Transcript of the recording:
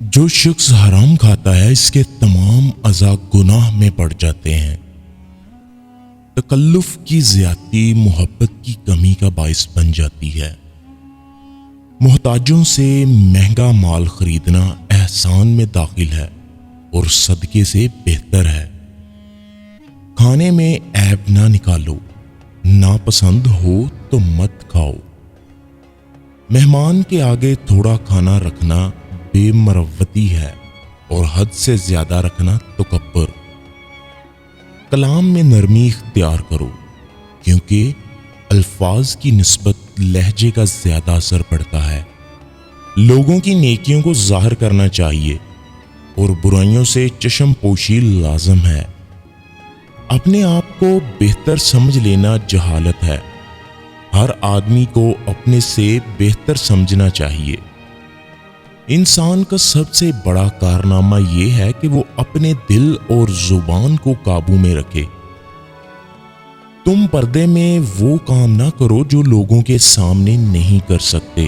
جو شخص حرام کھاتا ہے اس کے تمام اعضاء گناہ میں پڑ جاتے ہیں۔ تکلف کی زیادتی محبت کی کمی کا باعث بن جاتی ہے۔ محتاجوں سے مہنگا مال خریدنا احسان میں داخل ہے اور صدقے سے بہتر ہے۔ کھانے میں عیب نہ نکالو، ناپسند ہو تو مت کھاؤ۔ مہمان کے آگے تھوڑا کھانا رکھنا بے مروتی ہے اور حد سے زیادہ رکھنا تکبر۔ کلام میں نرمی اختیار کرو، کیونکہ الفاظ کی نسبت لہجے کا زیادہ اثر پڑتا ہے۔ لوگوں کی نیکیوں کو ظاہر کرنا چاہیے اور برائیوں سے چشم پوشی لازم ہے۔ اپنے آپ کو بہتر سمجھ لینا جہالت ہے۔ ہر آدمی کو اپنے سے بہتر سمجھنا چاہیے۔ انسان کا سب سے بڑا کارنامہ یہ ہے کہ وہ اپنے دل اور زبان کو قابو میں رکھے۔ تم پردے میں وہ کام نہ کرو جو لوگوں کے سامنے نہیں کر سکتے۔